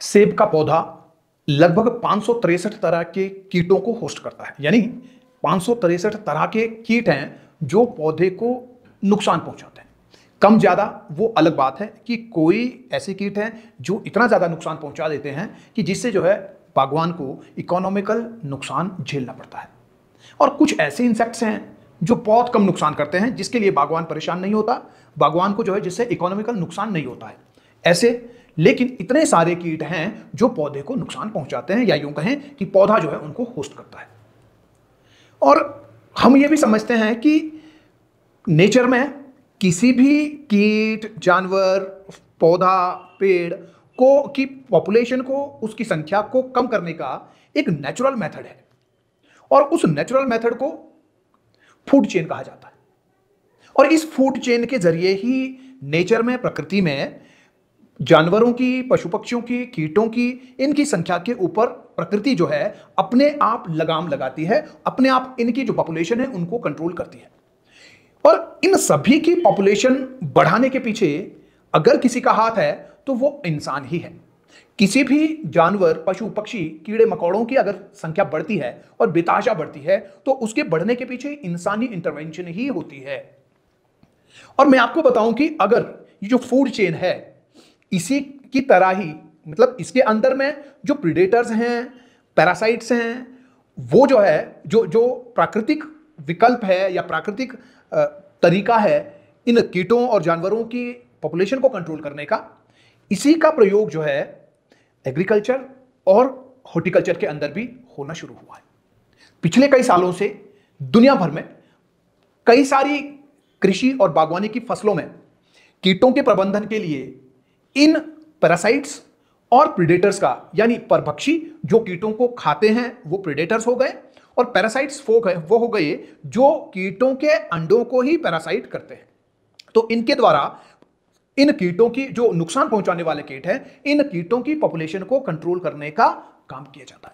सेब का पौधा लगभग 563 तरह के कीटों को होस्ट करता है। यानी 563 तरह के कीट हैं जो पौधे को नुकसान पहुंचाते हैं। कम ज्यादा वो अलग बात है कि कोई ऐसे कीट हैं जो इतना ज्यादा नुकसान पहुंचा देते हैं कि जिससे जो है बागवान को इकोनॉमिकल नुकसान झेलना पड़ता है। और कुछ ऐसे इंसेक्ट्स हैं जो बहुत कम नुकसान करते हैं, जिसके लिए बागवान परेशान नहीं होता, बागवान को जो है जिससे इकोनॉमिकल नुकसान नहीं होता है ऐसे। लेकिन इतने सारे कीट हैं जो पौधे को नुकसान पहुंचाते हैं, या यूं कहें कि पौधा जो है उनको होस्ट करता है। और हम ये भी समझते हैं कि नेचर में किसी भी कीट, जानवर, पौधा, पेड़ को की पॉपुलेशन को, उसकी संख्या को कम करने का एक नेचुरल मेथड है, और उस नेचुरल मेथड को फूड चेन कहा जाता है। और इस फूड चेन के जरिए ही नेचर में, प्रकृति में जानवरों की, पशु पक्षियों की, कीटों की, इनकी संख्या के ऊपर प्रकृति जो है अपने आप लगाम लगाती है, अपने आप इनकी जो पॉपुलेशन है उनको कंट्रोल करती है। और इन सभी की पॉपुलेशन बढ़ाने के पीछे अगर किसी का हाथ है तो वो इंसान ही है। किसी भी जानवर, पशु पक्षी, कीड़े मकोड़ों की अगर संख्या बढ़ती है और बेतहाशा बढ़ती है तो उसके बढ़ने के पीछे इंसानी इंटरवेंशन ही होती है। और मैं आपको बताऊं कि अगर ये जो फूड चेन है इसी की तरह ही, मतलब इसके अंदर में जो प्रीडेटर्स हैं, पैरासाइट्स हैं, वो जो है जो प्राकृतिक विकल्प है या प्राकृतिक तरीका है इन कीटों और जानवरों की पॉपुलेशन को कंट्रोल करने का, इसी का प्रयोग जो है एग्रीकल्चर और हॉर्टिकल्चर के अंदर भी होना शुरू हुआ है। पिछले कई सालों से दुनिया भर में कई सारी कृषि और बागवानी की फसलों में कीटों के प्रबंधन के लिए इन पैरासाइट्स और प्रीडेटर्स का, यानी परभक्षी जो कीटों को खाते हैं वो प्रीडेटर्स हो गए, और पैरासाइट्स वो हो गए जो कीटों के अंडों को ही पैरासाइट करते हैं। तो इनके द्वारा इन कीटों की, जो नुकसान पहुंचाने वाले कीट हैं, इन कीटों की पॉपुलेशन को कंट्रोल करने का काम किया जाता है।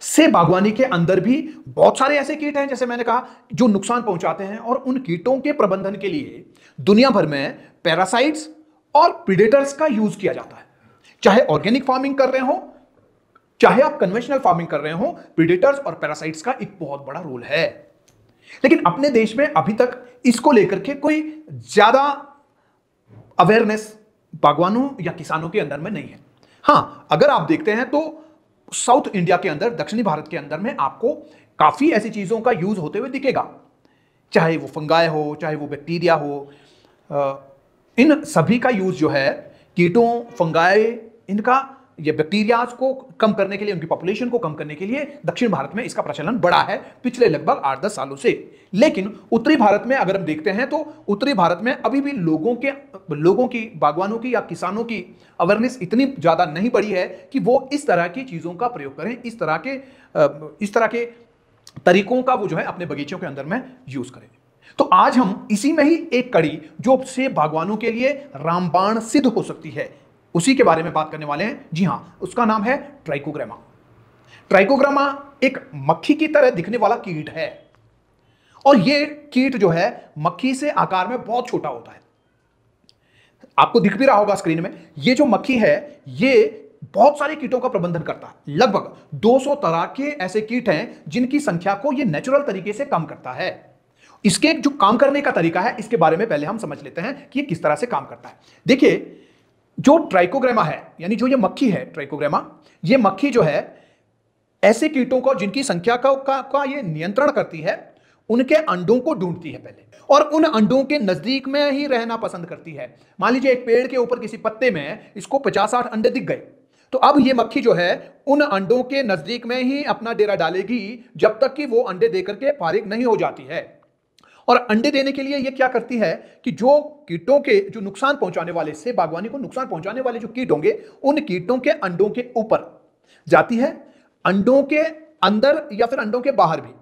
से बागवानी के अंदर भी बहुत सारे ऐसे कीट हैं, जैसे मैंने कहा, जो नुकसान पहुंचाते हैं, और उन कीटों के प्रबंधन के लिए दुनिया भर में पैरासाइट्स और प्रीडेटर्स का यूज किया जाता है। चाहे ऑर्गेनिक फार्मिंग कर रहे हो, चाहे आप कन्वेंशनल फार्मिंग कर रहे हो, प्रीडेटर्स और पैरासाइट्स का एक बहुत बड़ा रोल है। लेकिन अपने देश में अभी तक इसको लेकर के कोई ज्यादा अवेयरनेस बागवानों या किसानों के अंदर में नहीं है। हां, अगर आप देखते हैं तो साउथ इंडिया के अंदर, दक्षिणी भारत के अंदर में आपको काफी ऐसी चीजों का यूज होते हुए दिखेगा, चाहे वो फंगाई हो, चाहे वो बैक्टीरिया हो। इन सभी का यूज जो है कीटों, फंगाई, इनका, ये बैक्टीरियाज को कम करने के लिए, उनकी पॉपुलेशन को कम करने के लिए दक्षिण भारत में इसका प्रचलन बढ़ा है पिछले लगभग 8-10 सालों से। लेकिन उत्तरी भारत में अगर हम देखते हैं तो उत्तरी भारत में अभी भी लोगों की, बागवानों की या किसानों की अवेयरनेस इतनी ज्यादा नहीं बढ़ी है कि वो इस तरह की चीजों का प्रयोग करें, इस तरह के तरीकों का वो जो है अपने बगीचों के अंदर में यूज करें। तो आज हम इसी में ही एक कड़ी जो से बागवानों के लिए रामबाण सिद्ध हो सकती है, उसी के बारे में बात करने वाले हैं। जी हां, उसका नाम है ट्राइकोग्रामा। ट्राइकोग्रामा एक मक्खी की तरह दिखने वाला कीट है, और यह कीट जो है मक्खी से आकार में बहुत छोटा होता है। आपको दिख भी रहा होगा स्क्रीन में, यह जो मक्खी है ये बहुत सारे कीटों का प्रबंधन करता है। लगभग 200 तरह के ऐसे कीट हैं जिनकी संख्या को यह नेचुरल तरीके से कम करता है। इसके जो काम करने का तरीका है, इसके बारे में पहले हम समझ लेते हैं कि ये किस तरह से काम करता है। देखिए, जो ट्राइकोग्रामा है, यानी जो ये मक्खी है ट्राइकोग्रामा, ये मक्खी जो है ऐसे कीटों को जिनकी संख्या का ये नियंत्रण करती है, उनके अंडों को ढूंढती है पहले, और उन अंडों के नजदीक में ही रहना पसंद करती है। मान लीजिए एक पेड़ के ऊपर किसी पत्ते में इसको 50-60 अंडे दिख गए, तो अब ये मक्खी जो है उन अंडों के नजदीक में ही अपना डेरा डालेगी जब तक कि वो अंडे देकर के फारिग नहीं हो जाती है। और अंडे देने के लिए ये क्या करती है कि जो कीटों के, जो नुकसान पहुंचाने वाले, से बागवानी को नुकसान पहुंचाने वाले जो कीट होंगे, उन कीटों के अंडों के ऊपर जाती है, अंडों के अंदर या फिर अंडों के बाहर भी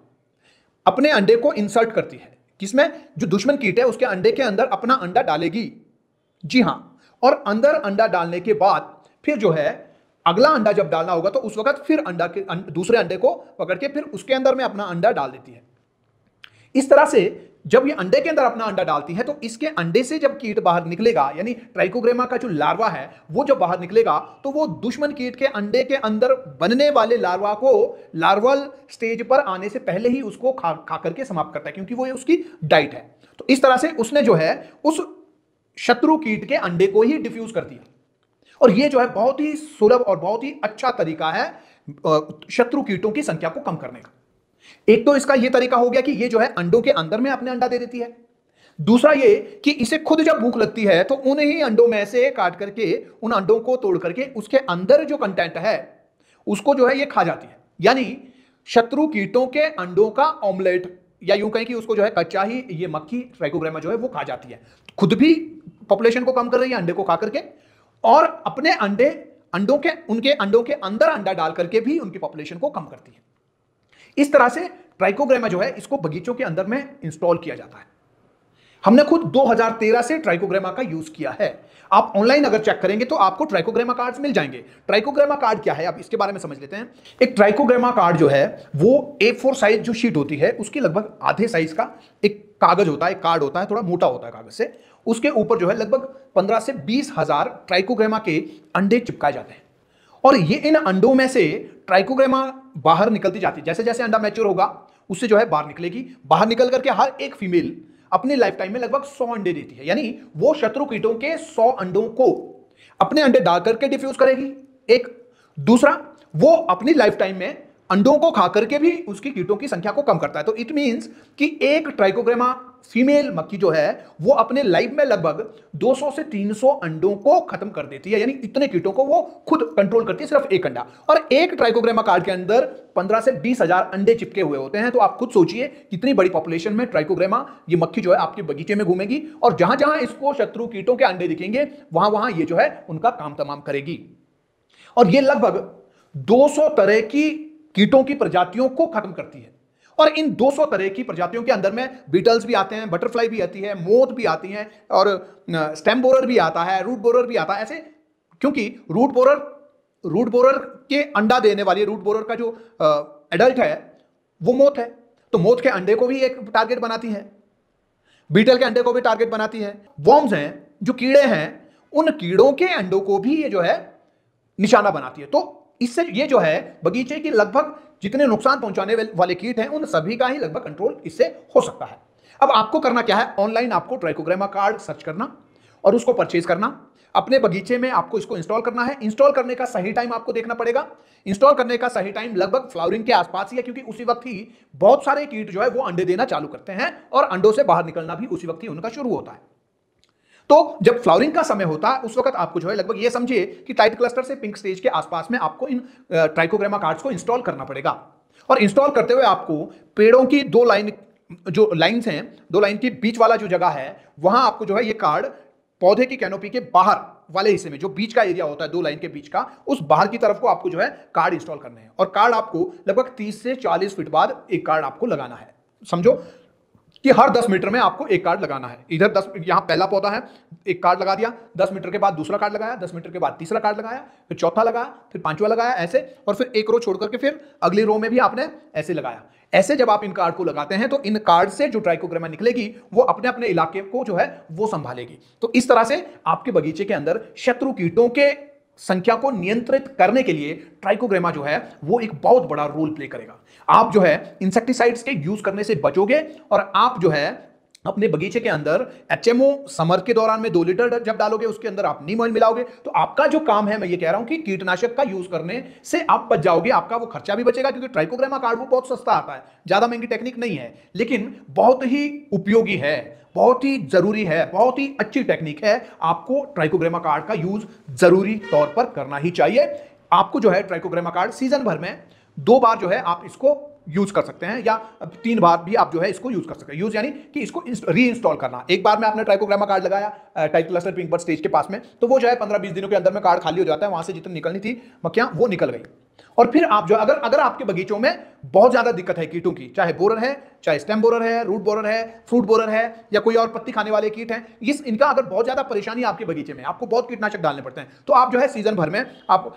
अपने अंडे को इंसर्ट करती है। किसमें? जो दुश्मन कीट है उसके अंडे के अंदर अपना अंडा डालेगी। जी हां, और अंदर अंडा डालने के बाद फिर जो है अगला अंडा जब डालना होगा तो उस वक्त फिर दूसरे अंडे को पकड़ के फिर उसके अंदर में अपना अंडा डाल देती है। इस तरह से जब ये अंडे के अंदर अपना अंडा डालती है तो इसके अंडे से जब कीट बाहर निकलेगा, यानी ट्राइकोग्रामा का जो लार्वा है वो जब बाहर निकलेगा तो वो दुश्मन कीट के अंडे के अंदर बनने वाले लार्वा को लार्वल स्टेज पर आने से पहले ही उसको खा करके समाप्त करता है, क्योंकि वो उसकी डाइट है। तो इस तरह से उसने जो है उस शत्रु कीट के अंडे को ही डिफ्यूज कर दिया। और ये जो है बहुत ही सुलभ और बहुत ही अच्छा तरीका है शत्रु कीटों की संख्या को कम करने का। एक तो इसका ये तरीका हो गया कि ये जो है अंडों के अंदर में अपने अंडा दे देती है। दूसरा ये कि इसे खुद जब भूख लगती है तो उन्हीं ही अंडों में से काट करके, उन अंडों को तोड़ करके उसके अंदर जो कंटेंट है उसको जो है ये खा जाती है। यानी शत्रु कीटों के अंडों का ऑमलेट, या यूं कहें कि उसको जो है कच्चा ही ये मक्खी ट्राइकोग्रामा जो है वो खा जाती है। खुद भी पॉपुलेशन को कम कर रही है अंडे को खा करके, और अपने उनके अंडों के अंदर अंडा डाल करके भी उनकी पॉपुलेशन को कम करती है। इस तरह से ट्राइकोग्रामा जो है इसको बगीचों के अंदर में इंस्टॉल किया जाता है। हमने खुद 2013 से ट्राइकोग्रामा का यूज किया है। आप ऑनलाइन अगर चेक करेंगे तो आपको ट्राइकोग्रामा कार्ड्स मिल जाएंगे। ट्राइकोग्रामा कार्ड क्या है, अब इसके बारे में समझ लेते हैं। एक ट्राइकोग्रामा कार्ड जो है वो A4 साइज जो शीट होती है उसकी लगभग आधे साइज का एक कागज होता है, कार्ड होता है, थोड़ा मोटा होता है कागज से। उसके ऊपर जो है लगभग 15 से 20 हजार ट्राइकोग्रामा के अंडे चिपकाए जाते हैं, और ये इन अंडों में से ट्राइकोग्रामा बाहर निकलती जाती है। जैसे जैसे अंडा मैच्योर होगा उससे जो है बाहर निकलेगी। बाहर निकल करके हर एक फीमेल अपनी लाइफ टाइम में लगभग 100 अंडे देती है, यानी वो शत्रु कीटों के 100 अंडों को अपने अंडे डाल करके डिफ्यूज करेगी। एक दूसरा, वो अपनी लाइफ टाइम में अंडों को खा करके भी उसकी कीटों की संख्या को कम करता है। तो इट मींस कि एक ट्राइकोग्रामा फीमेल मक्खी जो है वो अपने लाइफ में लगभग 200 से 300 अंडों को खत्म कर देती है, यानी इतने कीटों को वो खुद कंट्रोल करती है, सिर्फ एक अंडा। और एक ट्राइकोग्रामा कार्ड के अंदर 15 से 20 हजार अंडे चिपके हुए होते हैं। तो आप खुद सोचिए कितनी बड़ी पॉपुलेशन में ट्राइकोग्रामा ये मक्खी जो है आपके बगीचे में घूमेगी, और जहां जहां इसको शत्रु कीटों के अंडे दिखेंगे वहां वहां ये जो है उनका काम तमाम करेगी। और ये लगभग 200 तरह की कीटों की प्रजातियों को खत्म करती है। और इन 200 तरह की प्रजातियों के अंदर में बीटल्स भी आते हैं, बटरफ्लाई भी आती है, मोथ भी आती हैं, और स्टेम बोरर भी आता है, रूट बोरर भी आता है। ऐसे क्योंकि रूट बोरर के अंडा देने वाली, रूट बोरर का जो एडल्ट है वो मोथ है, तो मोथ के अंडे को भी एक टारगेट बनाती है, बीटल के अंडे को भी टारगेट बनाती है। वॉर्म्स हैं, जो कीड़े हैं, उन कीड़ों के अंडों को भी ये जो है निशाना बनाती है। तो इससे ये जो है बगीचे की लगभग जितने नुकसान पहुंचाने वाले कीट हैं उन सभी का ही लगभग कंट्रोल इससे हो सकता है। अब आपको करना क्या है, ऑनलाइन आपको ट्राइकोग्रामा कार्ड सर्च करना और उसको परचेज करना। अपने बगीचे में आपको इसको इंस्टॉल करना है। इंस्टॉल करने का सही टाइम आपको देखना पड़ेगा। इंस्टॉल करने का सही टाइम लगभग फ्लावरिंग के आसपास ही है, क्योंकि उसी वक्त ही बहुत सारे कीट जो है वो अंडे देना चालू करते हैं, और अंडों से बाहर निकलना भी उसी वक्त ही उनका शुरू होता है। तो जब फ्लावरिंग का समय होता है उस वक्त आपको जो है लगभग ये समझिए कि टाइट क्लस्टर से पिंक स्टेज के आसपास में आपको इन ट्राइकोग्रामा कार्ड्स को इंस्टॉल करना पड़ेगा। और इंस्टॉल करते हुए आपको पेड़ों की दो लाइन के बीच वाला जो जगह है वहां आपको जो है ये कार्ड पौधे की कैनोपी के बाहर वाले हिस्से में, जो बीच का एरिया होता है दो लाइन के बीच का, उस बाहर की तरफ को आपको जो है कार्ड इंस्टॉल करने हैं। और कार्ड आपको लगभग 30 से 40 फीट बाद एक कार्ड आपको लगाना है। समझो कि हर 10 मीटर में आपको एक कार्ड लगाना है। इधर 10, यहां पहला पौधा है, एक कार्ड लगा दिया, 10 मीटर के बाद दूसरा कार्ड लगाया, 10 मीटर के बाद तीसरा कार्ड लगाया, फिर चौथा लगाया, फिर पांचवा लगाया, ऐसे, और फिर एक रो छोड़ करके फिर अगली रो में भी आपने ऐसे लगाया। ऐसे जब आप इन कार्ड को लगाते हैं तो इन कार्ड से जो ट्राइकोग्रामा निकलेगी वो अपने अपने इलाके को जो है वो संभालेगी। तो इस तरह से आपके बगीचे के अंदर शत्रु कीटों के संख्या को नियंत्रित करने के लिए ट्राइकोग्रामा जो है वो एक बहुत बड़ा रोल प्ले करेगा। आप जो है इंसेक्टिसाइड्स के यूज करने से बचोगे, और आप जो है अपने बगीचे के अंदर HMO समर के दौरान में 2 लीटर जब डालोगे उसके अंदर आप नीम ऑयल मिलाओगे, तो आपका जो काम है, मैं ये कह रहा हूं कि कीटनाशक का यूज करने से आप बच जाओगे। आपका वो खर्चा भी बचेगा, क्योंकि ट्राइकोग्रामा कार्ड वो बहुत सस्ता आता है, ज्यादा महंगी टेक्निक नहीं है, लेकिन बहुत ही उपयोगी है, बहुत ही जरूरी है, बहुत ही अच्छी टेक्निक है। आपको ट्राइकोग्रामा कार्ड का यूज जरूरी तौर पर करना ही चाहिए। आपको जो है ट्राइकोग्रामा कार्ड सीजन भर में 2 बार जो है आप इसको यूज कर सकते हैं, या 3 बार भी आप जो है इसको यूज कर सकते हैं। यूज यानी कि इसको री इंस्टॉल करना। एक बार में आपने ट्राइकोग्रामा कार्ड लगाया tight cluster pink bud stage के पास में, तो वो जो है 15-20 दिनों के अंदर में कार्ड खाली हो जाता है, वहां से जितनी निकलनी थी मक्खियां वो निकल गई। और फिर आप जो अगर अगर आपके बगीचों में बहुत ज्यादा दिक्कत है कीटों की, चाहे बोरर है, चाहे स्टेम बोरर है, रूट बोरर है, फ्रूट बोरर है, या कोई और पत्ती खाने वाले कीट हैं, इनका अगर बहुत ज्यादा परेशानी आपके बगीचे में, आपको बहुत कीटनाशक डालने पड़ते हैं, तो आप जो है सीजन भर में आप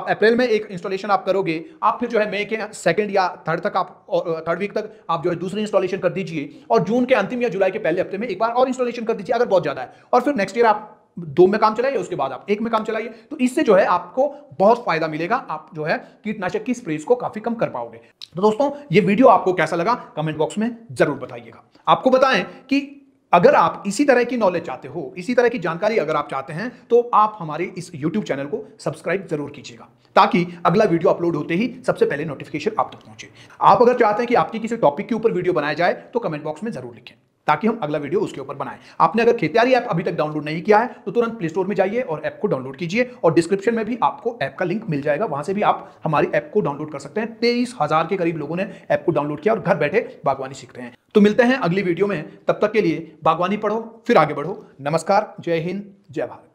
अप्रैल में एक इंस्टॉलेशन आप करोगे, आप फिर जो है मई के सेकंड या थर्ड तक आप थर्ड वीक तक आप जो है दूसरी इंस्टॉलेशन कर दीजिए, और जून के अंतिम या जुलाई के पहले हफ्ते में एक बार और इंस्टॉलेशन कर दीजिए अगर बहुत ज्यादा है, और फिर नेक्स्ट ईयर आप 2 में काम चलाइए, उसके बाद आप 1 में काम चलाइए। तो इससे जो है आपको बहुत फायदा मिलेगा, आप जो है कीटनाशक की स्प्रेज को काफी कम कर पाओगे। तो दोस्तों ये वीडियो आपको कैसा लगा कमेंट बॉक्स में जरूर बताइएगा। आपको बताएं कि अगर आप इसी तरह की नॉलेज चाहते हो, इसी तरह की जानकारी अगर आप चाहते हैं, तो आप हमारे इस YouTube चैनल को सब्सक्राइब जरूर कीजिएगा, ताकि अगला वीडियो अपलोड होते ही सबसे पहले नोटिफिकेशन आप तक पहुंचे। आप अगर चाहते हैं कि आपकी किसी टॉपिक के ऊपर वीडियो बनाया जाए, तो कमेंट बॉक्स में जरूर लिखें, ताकि हम अगला वीडियो उसके ऊपर बनाएं। आपने अगर खेतियारी ऐप अभी तक डाउनलोड नहीं किया है, तो तुरंत प्ले स्टोर में जाइए और ऐप को डाउनलोड कीजिए, और डिस्क्रिप्शन में भी आपको ऐप का लिंक मिल जाएगा, वहां से भी आप हमारी ऐप को डाउनलोड कर सकते हैं। 23,000 के करीब लोगों ने ऐप को डाउनलोड किया और घर बैठे बागवानी सीख रहे हैं। तो मिलते हैं अगली वीडियो में, तब तक के लिए बागवानी पढ़ो फिर आगे बढ़ो। नमस्कार, जय हिंद, जय भारत।